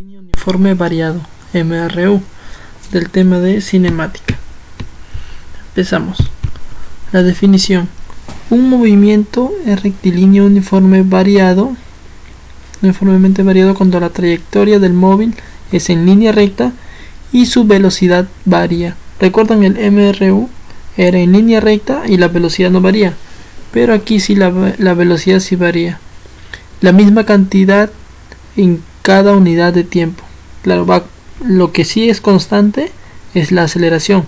Uniforme variado, MRU, del tema de cinemática. Empezamos. La definición. Un movimiento es rectilíneo uniformemente variado cuando la trayectoria del móvil es en línea recta y su velocidad varía. Recuerdan, el MRU era en línea recta y la velocidad no varía, pero aquí sí la velocidad sí varía. La misma cantidad en cada unidad de tiempo. Claro, lo que sí es constante es la aceleración.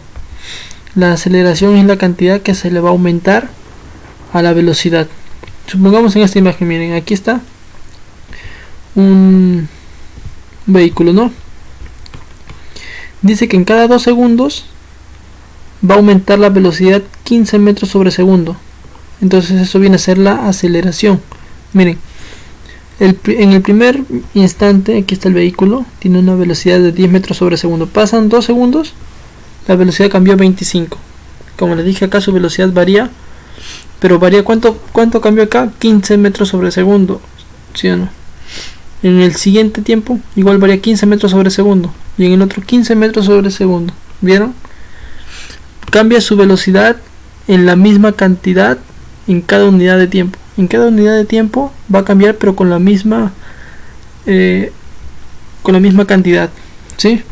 La aceleración es la cantidad que se le va a aumentar a la velocidad. Supongamos en esta imagen, miren, aquí está un vehículo, ¿no? Dice que en cada 2 segundos va a aumentar la velocidad 15 metros sobre segundo. Entonces eso viene a ser la aceleración. Miren, en el primer instante, aquí está el vehículo, tiene una velocidad de 10 metros sobre segundo. Pasan 2 segundos, la velocidad cambió a 25. Como les dije, acá su velocidad varía, pero varía, ¿cuánto cambió acá? 15 metros sobre segundo, ¿sí o no? En el siguiente tiempo igual varía 15 metros sobre segundo, y en el otro 15 metros sobre segundo. ¿Vieron? Cambia su velocidad en la misma cantidad en cada unidad de tiempo. En cada unidad de tiempo va a cambiar, pero con la misma cantidad, ¿sí?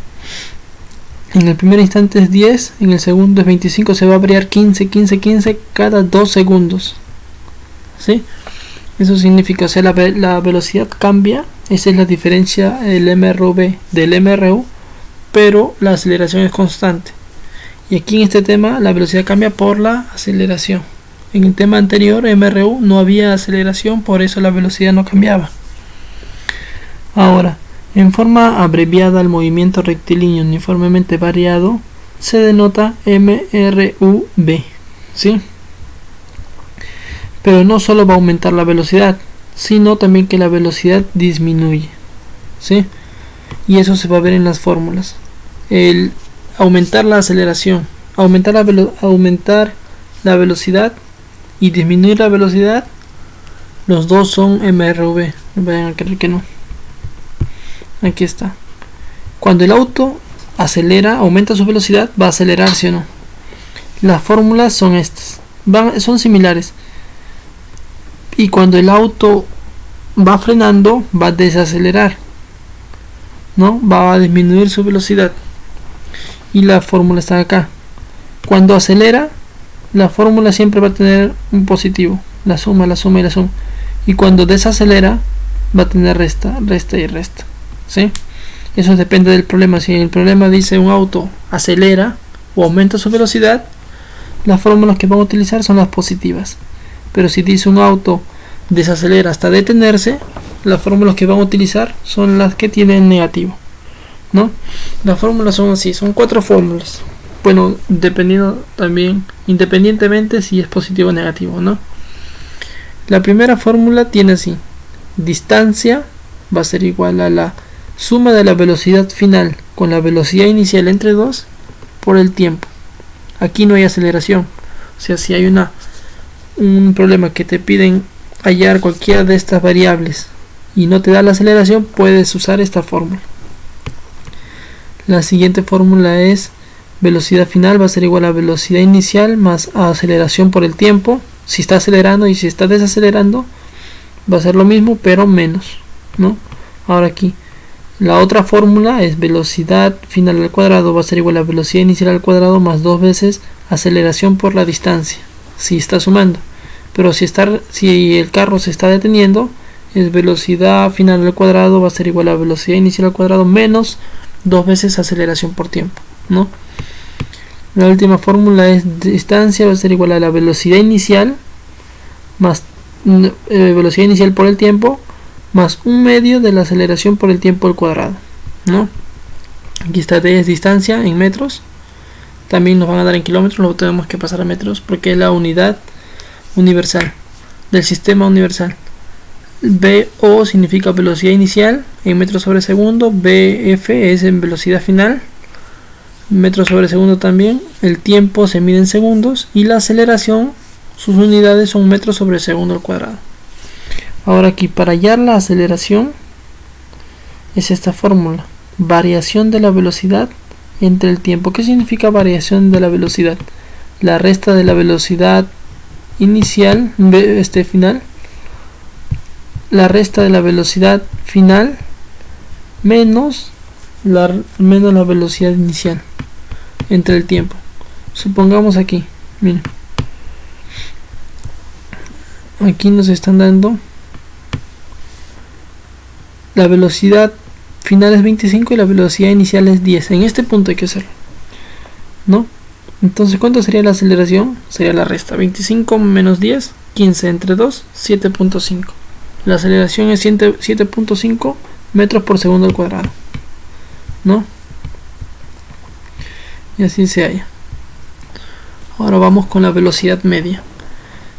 En el primer instante es 10, en el segundo es 25, se va a variar 15 cada 2 segundos, ¿sí? Eso significa, o sea, la velocidad cambia. Esa es la diferencia del MRV del MRU, pero la aceleración es constante. Y aquí en este tema la velocidad cambia por la aceleración. En el tema anterior, MRU, no había aceleración, por eso la velocidad no cambiaba. Ahora, en forma abreviada, el movimiento rectilíneo uniformemente variado se denota MRUV, ¿sí? Pero no solo va a aumentar la velocidad, sino también que la velocidad disminuye, ¿sí? Y eso se va a ver en las fórmulas. El aumentar la aceleración, aumentar la velocidad y disminuir la velocidad, los dos son MRV. No vayan a creer que no. Aquí está. Cuando el auto acelera, aumenta su velocidad, va a acelerar, ¿sí o no? Las fórmulas son estas, son similares. Y cuando el auto va frenando, va a desacelerar, ¿no? Va a disminuir su velocidad. Y la fórmula está acá. Cuando acelera, la fórmula siempre va a tener un positivo, la suma y la suma. Y cuando desacelera, va a tener resta y resta, ¿sí? Eso depende del problema. Si el problema dice un auto acelera o aumenta su velocidad, las fórmulas que van a utilizar son las positivas. Pero si dice un auto desacelera hasta detenerse, las fórmulas que van a utilizar son las que tienen negativo, ¿no? Las fórmulas son así, son 4 fórmulas. Bueno, dependiendo también, independientemente si es positivo o negativo, ¿no? La primera fórmula tiene así: distancia va a ser igual a la suma de la velocidad final con la velocidad inicial entre 2 por el tiempo. Aquí no hay aceleración. O sea, si hay un problema que te piden hallar cualquiera de estas variables y no te da la aceleración, puedes usar esta fórmula. La siguiente fórmula es velocidad final va a ser igual a velocidad inicial más aceleración por el tiempo. Si está acelerando y si está desacelerando, va a ser lo mismo pero menos, ¿no? Ahora aquí la otra fórmula es velocidad final al cuadrado va a ser igual a velocidad inicial al cuadrado más 2 veces aceleración por la distancia, si está sumando. Pero si el carro se está deteniendo, es velocidad final al cuadrado va a ser igual a velocidad inicial al cuadrado menos 2 veces aceleración por tiempo, ¿no? La última fórmula es distancia va a ser igual a la velocidad inicial más velocidad inicial por el tiempo más 1/2 de la aceleración por el tiempo al cuadrado, ¿no? Aquí está D es distancia en metros. También nos van a dar en kilómetros, lo tenemos que pasar a metros porque es la unidad universal del sistema universal. VO significa velocidad inicial en metros sobre segundo, VF es en velocidad final, metros sobre segundo también. El tiempo se mide en segundos y la aceleración, sus unidades son metros sobre segundo al cuadrado. Ahora aquí, para hallar la aceleración, es esta fórmula. Variación de la velocidad entre el tiempo. ¿Qué significa variación de la velocidad? La resta de la velocidad inicial, final, la resta de la velocidad final menos la velocidad inicial entre el tiempo. Supongamos aquí, miren, aquí nos están dando la velocidad final es 25 y la velocidad inicial es 10. En este punto hay que hacerlo, ¿no? Entonces, ¿cuánto sería la aceleración? Sería la resta. 25 menos 10, 15 entre 2, 7.5. La aceleración es 7.5 metros por segundo al cuadrado, ¿no? Y así se halla. Ahora vamos con la velocidad media.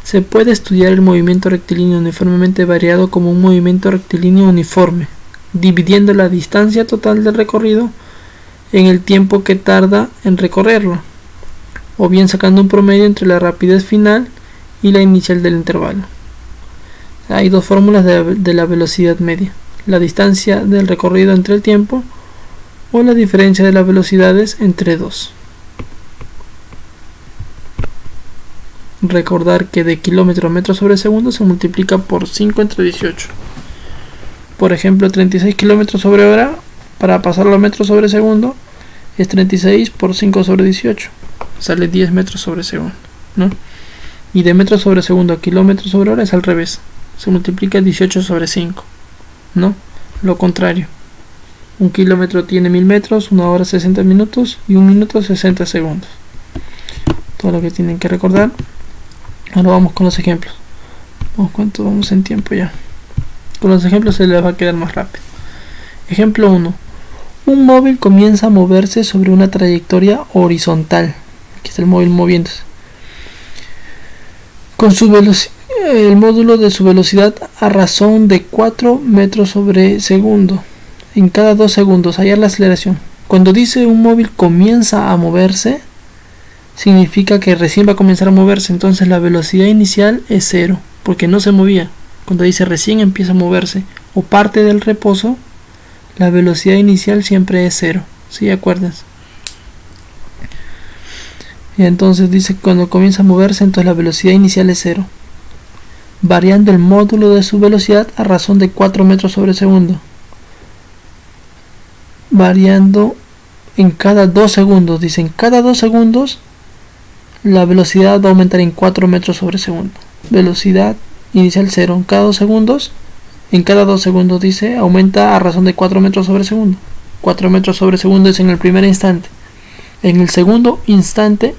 Se puede estudiar el movimiento rectilíneo uniformemente variado como un movimiento rectilíneo uniforme, dividiendo la distancia total del recorrido en el tiempo que tarda en recorrerlo, o bien sacando un promedio entre la rapidez final y la inicial del intervalo. Hay dos fórmulas de la velocidad media: la distancia del recorrido entre el tiempo o la diferencia de las velocidades entre dos. Recordar que de kilómetro a metro sobre segundo se multiplica por 5 entre 18. Por ejemplo, 36 kilómetros sobre hora, para pasarlo a metros sobre segundo, es 36 por 5 sobre 18. Sale 10 metros sobre segundo, ¿no? Y de metros sobre segundo a kilómetros sobre hora es al revés. Se multiplica 18 sobre 5, ¿no? Lo contrario. Un kilómetro tiene 1000 metros, una hora 60 minutos y un minuto 60 segundos. Todo lo que tienen que recordar. Ahora vamos con los ejemplos. ¿Cuánto vamos en tiempo ya? Con los ejemplos se les va a quedar más rápido. Ejemplo 1. Un móvil comienza a moverse sobre una trayectoria horizontal. Aquí está el móvil moviéndose. Con su el módulo de su velocidad a razón de 4 metros sobre segundo. En cada 2 segundos, hallar la aceleración. Cuando dice un móvil comienza a moverse, significa que recién va a comenzar a moverse. Entonces la velocidad inicial es 0, porque no se movía. Cuando dice recién empieza a moverse o parte del reposo, la velocidad inicial siempre es 0. ¿Sí? Acuérdense. Y entonces dice que cuando comienza a moverse, entonces la velocidad inicial es 0. Variando el módulo de su velocidad a razón de 4 metros sobre segundo. Variando en cada 2 segundos. Dice en cada 2 segundos la velocidad va a aumentar en 4 metros sobre segundo. Velocidad inicial 0. En cada 2 segundos dice aumenta a razón de 4 metros sobre segundo. 4 metros sobre segundo es en el primer instante. En el segundo instante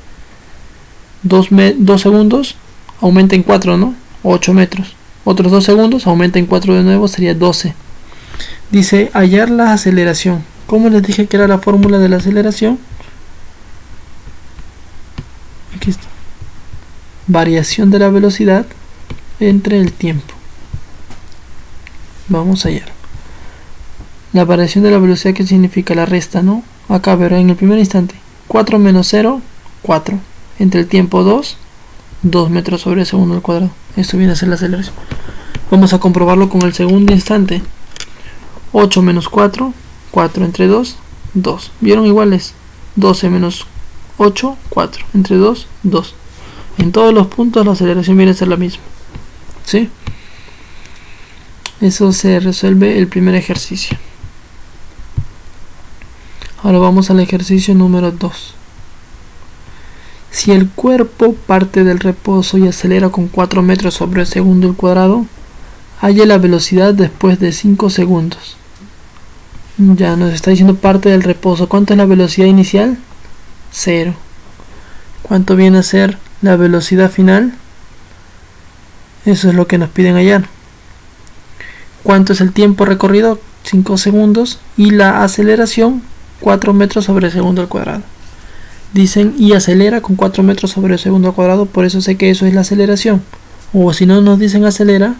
2 segundos aumenta en 4, ¿no? 8 metros. Otros 2 segundos aumenta en 4 de nuevo, sería 12. Dice hallar la aceleración. ¿Cómo les dije que era la fórmula de la aceleración? Aquí está. Variación de la velocidad entre el tiempo. Vamos a hallar la variación de la velocidad, que significa la resta, ¿no? Acá verá en el primer instante 4 menos 0, 4. Entre el tiempo 2 metros sobre segundo al cuadrado. Esto viene a ser la aceleración. Vamos a comprobarlo con el segundo instante. 8 menos 4, 4 entre 2, 2. ¿Vieron iguales? 12 menos 8, 4. Entre 2, 2. En todos los puntos la aceleración viene a ser la misma. ¿Sí? Eso se resuelve el primer ejercicio. Ahora vamos al ejercicio número 2. Si el cuerpo parte del reposo y acelera con 4 metros sobre segundo al cuadrado, halle la velocidad después de 5 segundos. Ya nos está diciendo parte del reposo. ¿Cuánto es la velocidad inicial? 0. ¿Cuánto viene a ser la velocidad final? Eso es lo que nos piden hallar. ¿Cuánto es el tiempo recorrido? 5 segundos. Y la aceleración, 4 metros sobre segundo al cuadrado. Dicen y acelera con 4 metros sobre segundo al cuadrado, por eso sé que eso es la aceleración. O si no nos dicen acelera,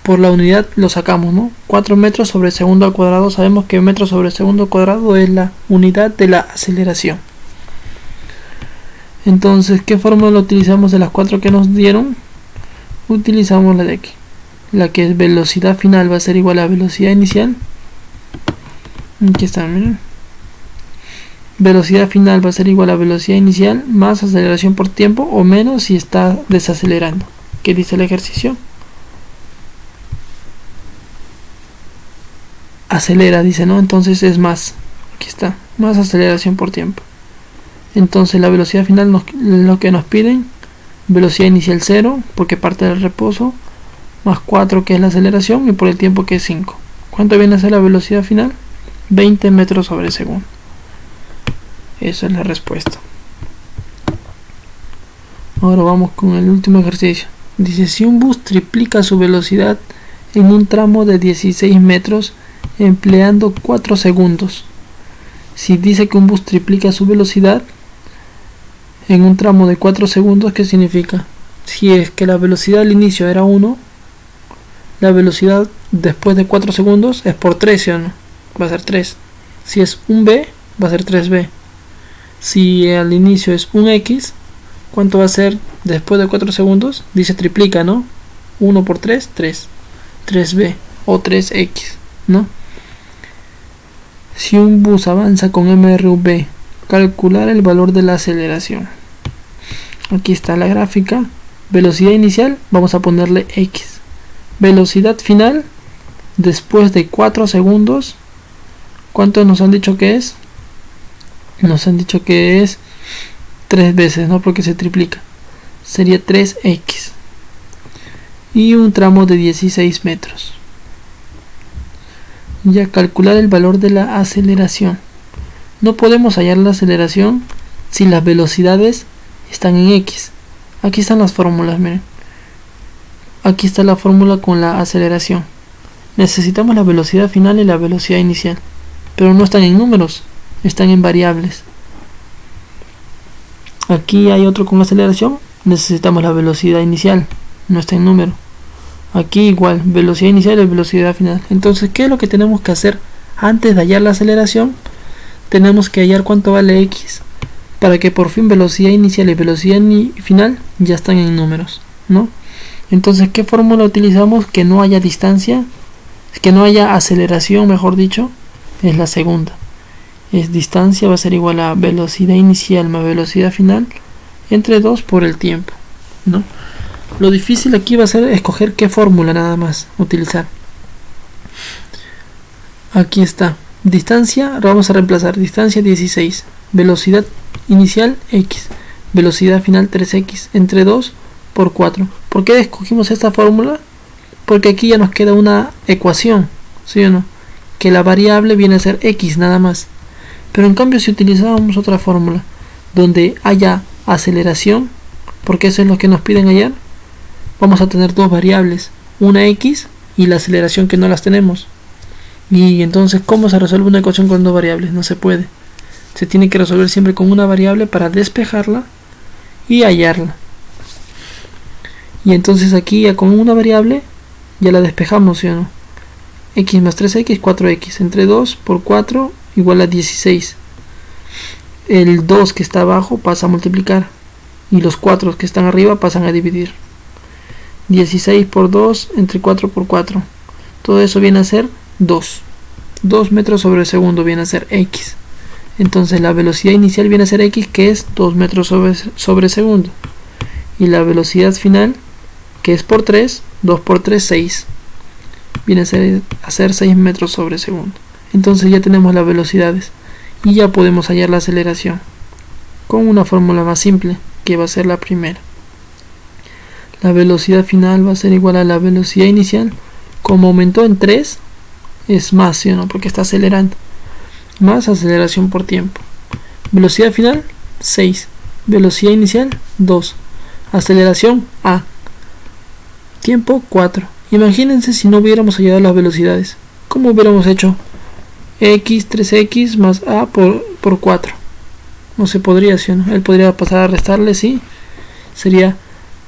por la unidad lo sacamos, ¿no? 4 metros sobre segundo al cuadrado, sabemos que metros sobre segundo al cuadrado es la unidad de la aceleración. Entonces, ¿qué fórmula utilizamos de las 4 que nos dieron? Utilizamos la de aquí. La que es velocidad final va a ser igual a velocidad inicial Aquí está, miren. Velocidad final va a ser igual a velocidad inicial más aceleración por tiempo o menos si está desacelerando. ¿Qué dice el ejercicio? Acelera, dice, ¿no? Entonces es más. Aquí está, más aceleración por tiempo. Entonces la velocidad final lo que nos piden, velocidad inicial 0 porque parte del reposo, más 4 que es la aceleración y por el tiempo que es 5. ¿Cuánto viene a ser la velocidad final? 20 metros sobre segundo. Esa es la respuesta. Ahora vamos con el último ejercicio. Dice, si un bus triplica su velocidad en un tramo de 16 metros empleando 4 segundos. Si dice que un bus triplica su velocidad en un tramo de 4 segundos, ¿qué significa? Si es que la velocidad al inicio era 1, la velocidad después de 4 segundos es por 3, ¿sí o no? Va a ser 3. Si es un b, va a ser 3b. Si al inicio es un x, ¿cuánto va a ser después de 4 segundos? Dice triplica, ¿no? 1 por 3, 3. 3b o 3x, ¿no? Si un bus avanza con mRV, calcular el valor de la aceleración. Aquí está la gráfica. Velocidad inicial, vamos a ponerle x. Velocidad final, después de 4 segundos, ¿cuánto nos han dicho que es? Nos han dicho que es 3 veces, ¿no? Porque se triplica. Sería 3x. Y un tramo de 16 metros. Ya calcular el valor de la aceleración. No podemos hallar la aceleración si las velocidades están en x. Aquí están las fórmulas, miren. Aquí está la fórmula con la aceleración. Necesitamos la velocidad final y la velocidad inicial, pero no están en números, están en variables. Aquí hay otro con aceleración, necesitamos la velocidad inicial, no está en número. Aquí igual, velocidad inicial y velocidad final. Entonces, ¿qué es lo que tenemos que hacer antes de hallar la aceleración? Tenemos que hallar cuánto vale x para que por fin velocidad inicial y velocidad final ya están en números, ¿no? Entonces, ¿qué fórmula utilizamos? Que no haya distancia, que no haya aceleración, mejor dicho, es la segunda. Es distancia va a ser igual a velocidad inicial más velocidad final entre 2 por el tiempo, ¿no? Lo difícil aquí va a ser escoger qué fórmula nada más utilizar. Aquí está. Distancia, vamos a reemplazar. Distancia 16. Velocidad inicial x. Velocidad final 3x. Entre 2 por 4. ¿Por qué escogimos esta fórmula? Porque aquí ya nos queda una ecuación, ¿sí o no? Que la variable viene a ser x nada más. Pero en cambio si utilizábamos otra fórmula donde haya aceleración, porque eso es lo que nos piden hallar, vamos a tener dos variables, una x y la aceleración que no las tenemos. Y entonces, ¿cómo se resuelve una ecuación con dos variables? No se puede. Se tiene que resolver siempre con una variable para despejarla y hallarla. Y entonces aquí ya con una variable ya la despejamos, ¿sí o no? X más 3x, 4x. Entre 2 por 4 igual a 16. El 2 que está abajo pasa a multiplicar. Y los 4 que están arriba pasan a dividir. 16 por 2 entre 4 por 4. Todo eso viene a ser 2. 2 metros sobre segundo viene a ser x. Entonces la velocidad inicial viene a ser x, que es 2 metros sobre segundo. Y la velocidad final, que es por 3, 2 por 3, 6. Viene a ser 6 metros sobre segundo. Entonces ya tenemos las velocidades. Y ya podemos hallar la aceleración. Con una fórmula más simple, que va a ser la primera. La velocidad final va a ser igual a la velocidad inicial. Como aumentó en 3, es más, ¿sí o no? Porque está acelerando. Más aceleración por tiempo. Velocidad final, 6. Velocidad inicial, 2. Aceleración, a. Tiempo, 4. Imagínense si no hubiéramos hallado las velocidades. ¿Cómo hubiéramos hecho? X, 3x más a por 4. No se podría, ¿sí o no? Él podría pasar a restarle, sí. Sería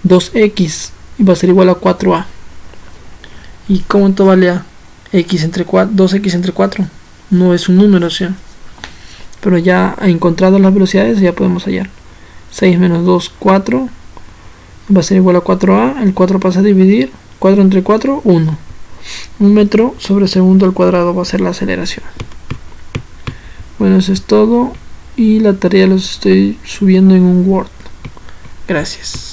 2x y va a ser igual a 4a. ¿Y cuánto vale a? X entre 4, 2x entre 4. No es un número, ¿sí? Pero ya encontrado las velocidades ya podemos hallar. 6 menos 2, 4. Va a ser igual a 4a. El 4 pasa a dividir. 4 entre 4, 1. 1 metro sobre segundo al cuadrado va a ser la aceleración. Bueno, eso es todo. Y la tarea los estoy subiendo en un Word. Gracias.